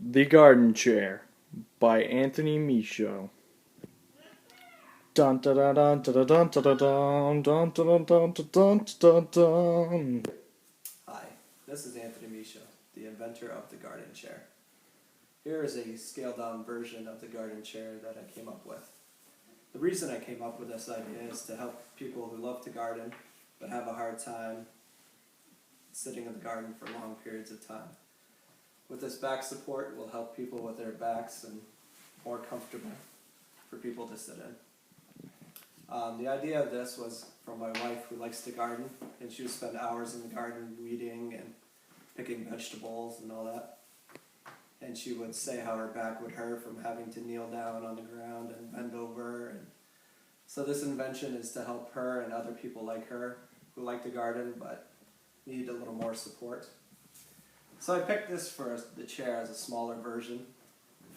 The Garden Chair by Anthony Michaud. Dun dun dun dun dun dun dun dun dun dun dun dun dun dun. Hi, this is Anthony Michaud, the inventor of the garden chair. Here is a scaled-down version of the garden chair that I came up with. The reason I came up with this idea is to help people who love to garden but have a hard time sitting in the garden for long periods of time. With this back support, it will help people with their backs and more comfortable for people to sit in. The idea of this was from my wife, who likes to garden, and she would spend hours in the garden weeding and picking vegetables and all that. And she would say how her back would hurt from having to kneel down on the ground and bend over. And so this invention is to help her and other people like her who like to garden but need a little more support. So I picked this for the chair as a smaller version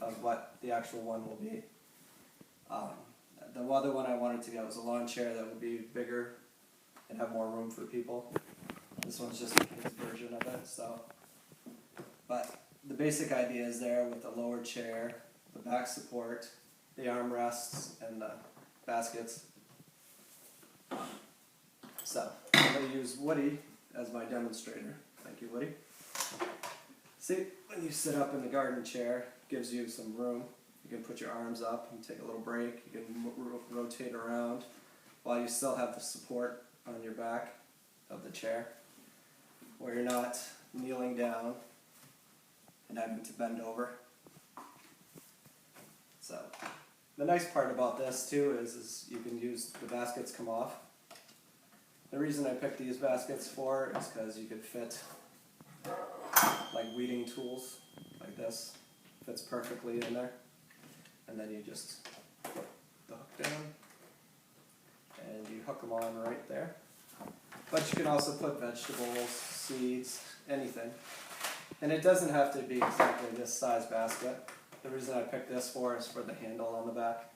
of what the actual one will be. The other one I wanted to get was a lawn chair that would be bigger and have more room for people. This one's just a kid's version of it. But the basic idea is there with the lower chair, the back support, the armrests, and the baskets. So I'm going to use Woody as my demonstrator. Thank you, Woody. See, when you sit up in the garden chair, it gives you some room. You can put your arms up and take a little break. You can rotate around while you still have the support on your back of the chair, where you're not kneeling down and having to bend over. So the nice part about this too is you can use the baskets come off. The reason I picked these baskets for is because you could fit like weeding tools like this. Fits perfectly in there. And then you just put the hook down and you hook them on right there. But you can also put vegetables, seeds, anything. And it doesn't have to be exactly this size basket. The reason I picked this for is for the handle on the back,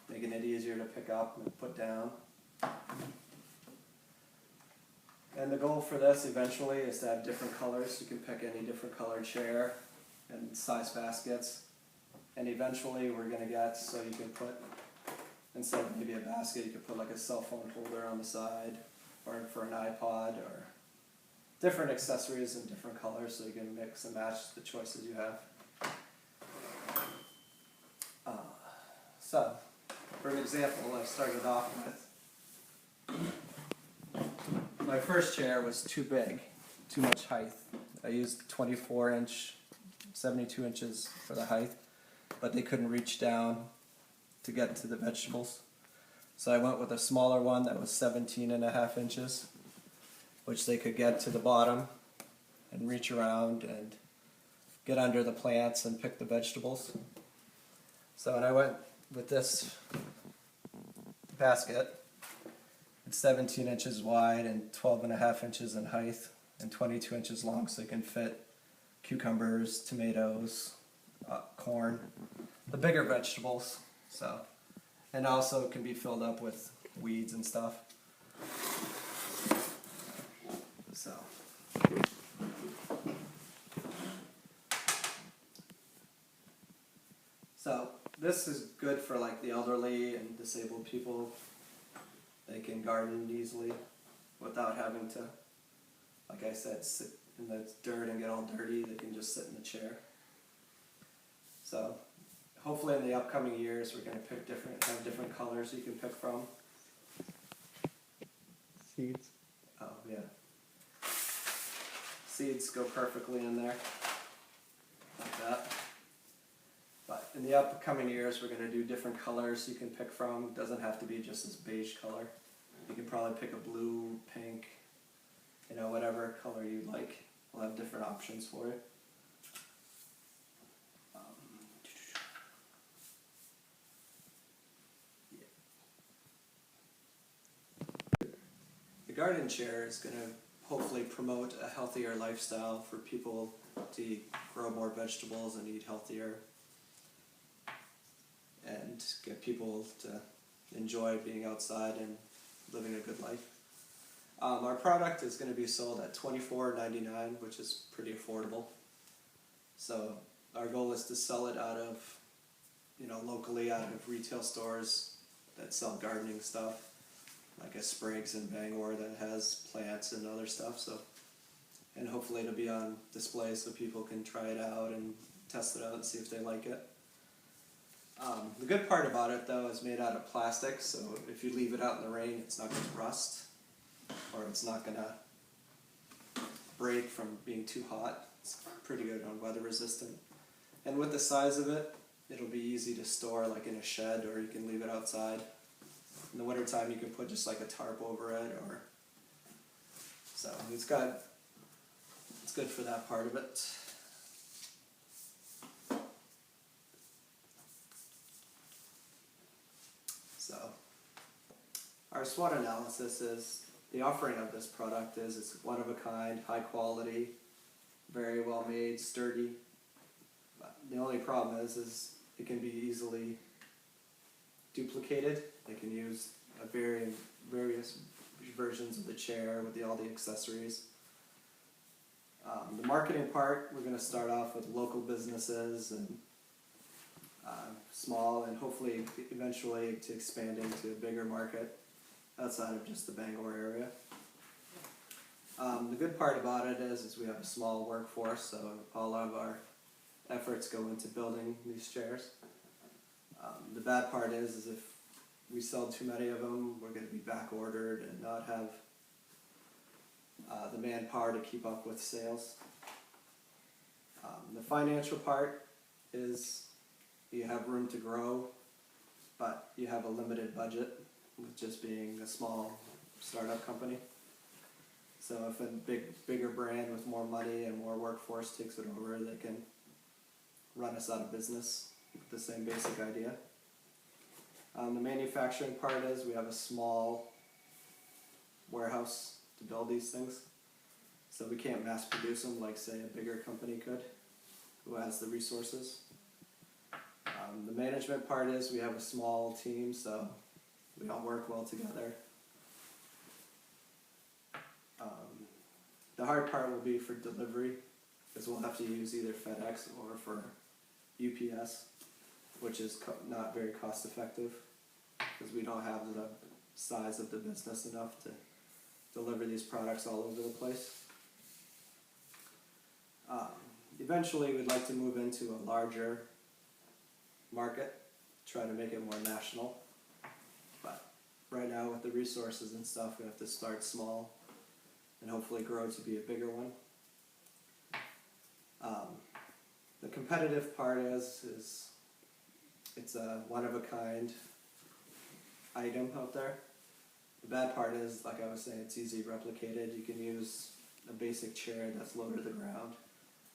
making it easier to pick up and put down. And the goal for this eventually is to have different colors. You can pick any different color chair and size baskets. And eventually we're going to get so you can put, instead of maybe a basket, you could put like a cell phone holder on the side, or for an iPod, or different accessories in different colors so you can mix and match the choices you have. So, for an example, I started off with, my first chair was too big, too much height. I used 24-inch, 72 inches for the height, but they couldn't reach down to get to the vegetables. So I went with a smaller one that was 17.5 inches, which they could get to the bottom and reach around and get under the plants and pick the vegetables. So and I went with this basket. It's 17 inches wide and 12.5 inches in height and 22 inches long, so it can fit cucumbers, tomatoes, corn, the bigger vegetables. So, and also can be filled up with weeds and stuff. So this is good for like the elderly and disabled people. They can garden easily without having to, like I said, sit in the dirt and get all dirty. They can just sit in the chair. So hopefully in the upcoming years we're going to have different colors you can pick from. Seeds. Oh yeah. Seeds go perfectly in there, like that. But in the upcoming years we're going to do different colors you can pick from. It doesn't have to be just this beige color. You can probably pick a blue, pink, whatever color you like. We'll have different options for it. The garden chair is going to hopefully promote a healthier lifestyle for people to grow more vegetables and eat healthier, and get people to enjoy being outside and living a good life. Our product is going to be sold at $24.99, which is pretty affordable. So our goal is to sell it out of, locally out of retail stores that sell gardening stuff, like a Sprague's in Bangor that has plants and other stuff. So, and hopefully it'll be on display so people can try it out and test it out and see if they like it. The good part about it though is made out of plastic, so if you leave it out in the rain, it's not going to rust, or it's not going to break from being too hot. It's pretty good on weather resistant. And with the size of it, it'll be easy to store like in a shed, or you can leave it outside. In the wintertime you can put just like a tarp over it, or so it's good for that part of it. So our SWOT analysis is the offering of this product is it's one of a kind, high quality, very well made, sturdy. But the only problem is it can be easily duplicated. They can use various versions of the chair with all the accessories. The marketing part, we're going to start off with local businesses and small, and hopefully eventually to expand into a bigger market outside of just the Bangor area. The good part about it is we have a small workforce, so all of our efforts go into building these chairs. The bad part is if we sell too many of them, we're going to be back ordered and not have the manpower to keep up with sales. The financial part is you have room to grow, but you have a limited budget with just being a small startup company. So if a bigger brand with more money and more workforce takes it over, they can run us out of business with the same basic idea. The manufacturing part is we have a small warehouse to build these things. So we can't mass produce them like, say, a bigger company could, who has the resources. The management part is we have a small team, so we all work well together. The hard part will be for delivery, because we'll have to use either FedEx or for UPS, which is not very cost effective, because we don't have the size of the business enough to deliver these products all over the place. Eventually we'd like to move into a larger market, try to make it more national, but right now with the resources and stuff we have to start small and hopefully grow to be a bigger one. The competitive part is it's a one-of-a-kind item out there. The bad part is, like I was saying, it's easy replicated. You can use a basic chair that's low to the ground,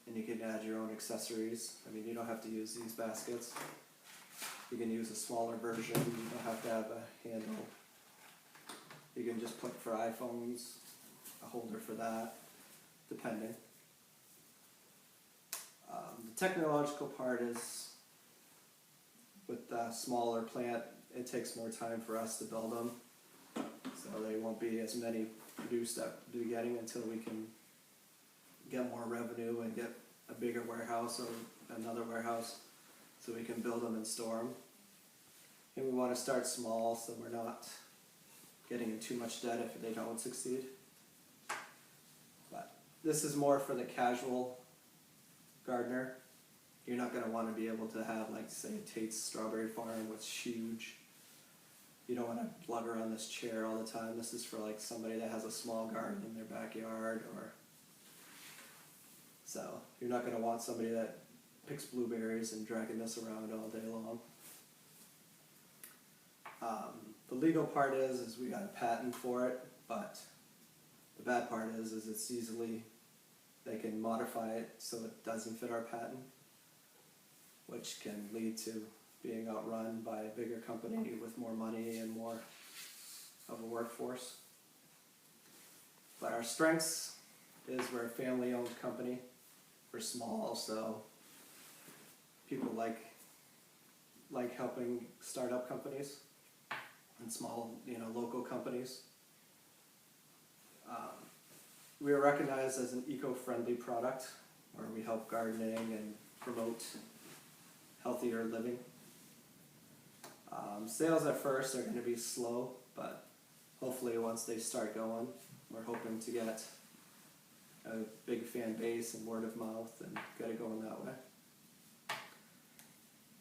and you can add your own accessories. I mean, you don't have to use these baskets. You can use a smaller version. You don't have to have a handle. You can just put for iPhones, a holder for that, depending. The technological part is, with the smaller plant, it takes more time for us to build them. So there won't be as many produced at the beginning until we can get more revenue and get a bigger warehouse or another warehouse so we can build them and store them. And we want to start small so we're not getting in too much debt if they don't succeed. But this is more for the casual gardener. You're not going to want to be able to have, like, say, Tate's strawberry farm, which is huge. You don't want to lug around this chair all the time. This is for like somebody that has a small garden in their backyard, or so you're not going to want somebody that picks blueberries and dragging this around all day long. The legal part is we got a patent for it, but the bad part is it's easily, they can modify it so it doesn't fit our patent, which can lead to being outrun by a bigger company with more money and more of a workforce. But our strengths is we're a family-owned company. We're small, so people like helping start-up companies and small, local companies. We are recognized as an eco-friendly product. where we help gardening and promote healthier living. Sales at first are going to be slow, but hopefully once they start going, we're hoping to get a big fan base and word of mouth and get it going that way.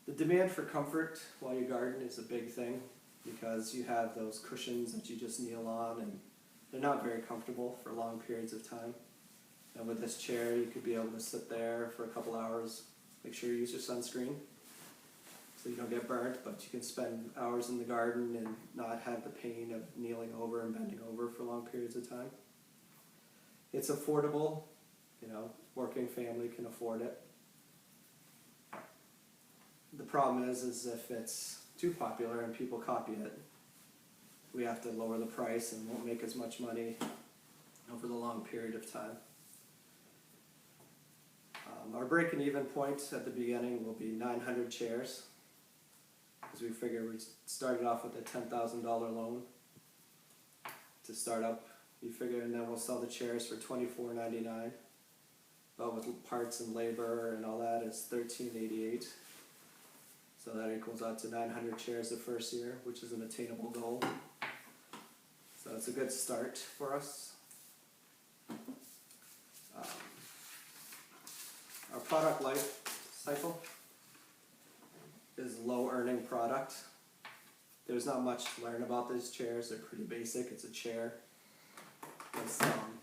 The demand for comfort while you garden is a big thing, because you have those cushions that you just kneel on, and they're not very comfortable for long periods of time. And with this chair, you could be able to sit there for a couple hours. Make sure you use your sunscreen so you don't get burnt, but you can spend hours in the garden and not have the pain of kneeling over and bending over for long periods of time. It's affordable, working family can afford it. The problem is if it's too popular and people copy it, we have to lower the price and won't make as much money over the long period of time. Our break-and even point at the beginning will be 900 chairs, because we figure we started off with a $10,000 loan to start up. You figure, and then we'll sell the chairs for $24.99, but with parts and labor and all that, it's $13.88. So that equals out to 900 chairs the first year, which is an attainable goal. So it's a good start for us. Our product life cycle is low earning product. There's not much to learn about these chairs. They're pretty basic. It's a chair with some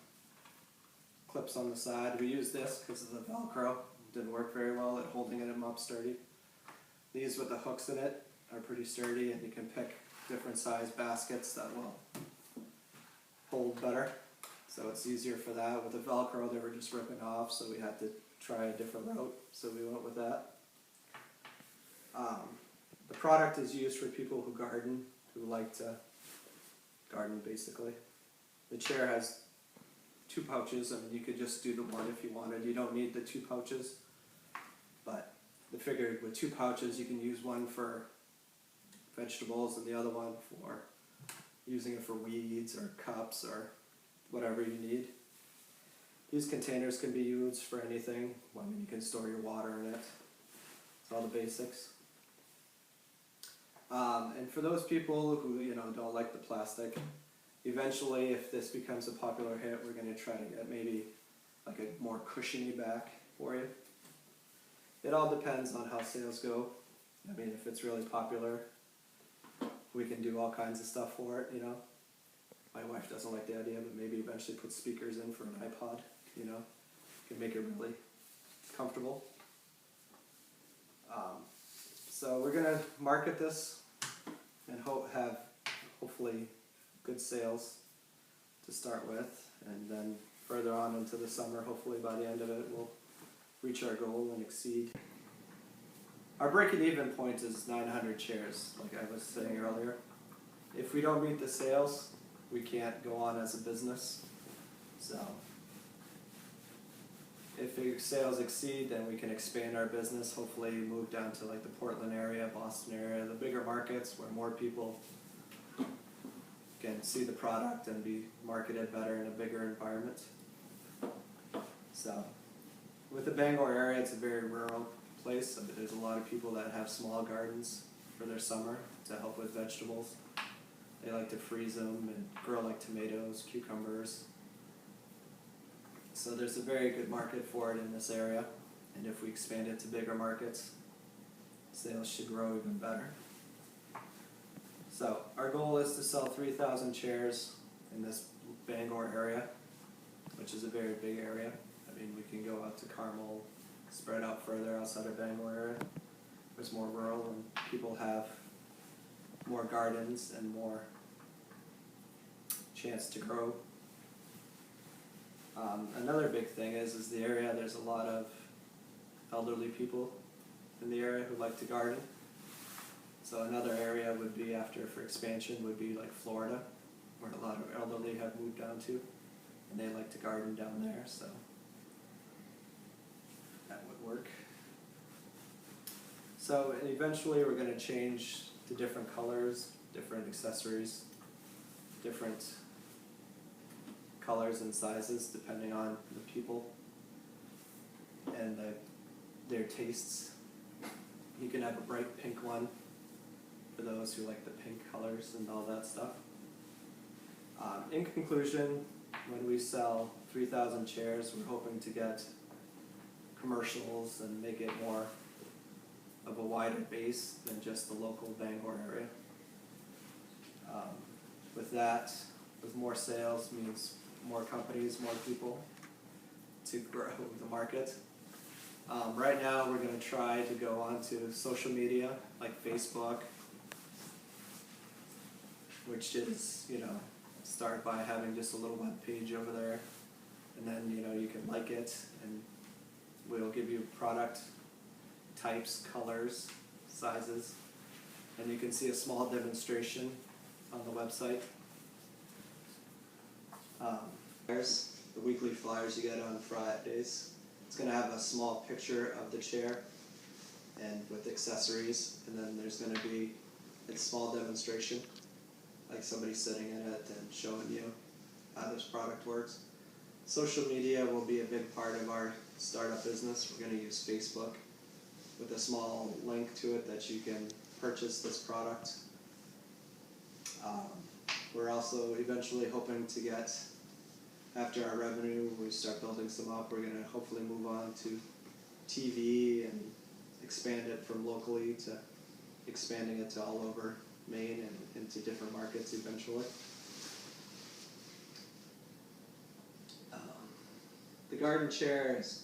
clips on the side. We use this because of the Velcro. It didn't work very well at holding it up sturdy. These with the hooks in it are pretty sturdy, and you can pick different size baskets that will hold better. So it's easier for that. With the Velcro, they were just ripping off, so we had to try a different route, so we went with that. The product is used for people who garden, who like to garden basically. The chair has 2 pouches. I mean, you could just do the one if you wanted. You don't need the 2 pouches, but I figured with 2 pouches you can use one for vegetables and the other one for using it for weeds or cups or whatever you need. These containers can be used for anything. I mean, you can store your water in it. It's all the basics. And for those people who don't like the plastic, eventually if this becomes a popular hit, we're going to try to get maybe like a more cushiony back for you. It all depends on how sales go. I mean, if it's really popular, we can do all kinds of stuff for it, My wife doesn't like the idea, but maybe eventually put speakers in for an iPod, can make it really comfortable. So we're gonna market this and have hopefully good sales to start with, and then further on into the summer, hopefully by the end of it, we'll reach our goal and exceed. Our break-and-even point is 900 chairs, like I was saying earlier. If we don't meet the sales, we can't go on as a business. So if the sales exceed, then we can expand our business, hopefully move down to like the Portland area, Boston area, the bigger markets where more people can see the product and be marketed better in a bigger environment. So with the Bangor area, it's a very rural place. There's a lot of people that have small gardens for their summer to help with vegetables. They like to freeze them and grow like tomatoes, cucumbers. So there's a very good market for it in this area, and if we expand it to bigger markets, sales should grow even better. So our goal is to sell 3,000 chairs in this Bangor area, which is a very big area. I mean, we can go out to Carmel, spread out further outside of Bangor area. It's more rural and people have more gardens and more chance to grow. Another big thing is the area, there's a lot of elderly people in the area who like to garden. So another area would be for expansion would be like Florida, where a lot of elderly have moved down to, and they like to garden down there, so that would work. So eventually we're going to change to different colors, different accessories, different colors and sizes depending on the people. and their tastes. You can have a bright pink one for those who like the pink colors and all that stuff. In conclusion, when we sell 3,000 chairs, we're hoping to get commercials and make it more of a wider base than just the local Bangor area. With that, with more sales means more companies, more people to grow the market. Right now we're going to try to go onto social media like Facebook, which is, start by having just a little web page over there, and then you can like it, and we'll give you product types, colors, sizes, and you can see a small demonstration on the website. The weekly flyers you get on Fridays, it's going to have a small picture of the chair and with accessories, and then there's going to be a small demonstration, like somebody sitting in it and showing you how this product works. Social media will be a big part of our startup business. We're going to use Facebook with a small link to it that you can purchase this product. We're also eventually hoping to get, after our revenue, we start building some up, we're going to hopefully move on to TV and expand it from locally to expanding it to all over Maine and into different markets eventually. The garden chair is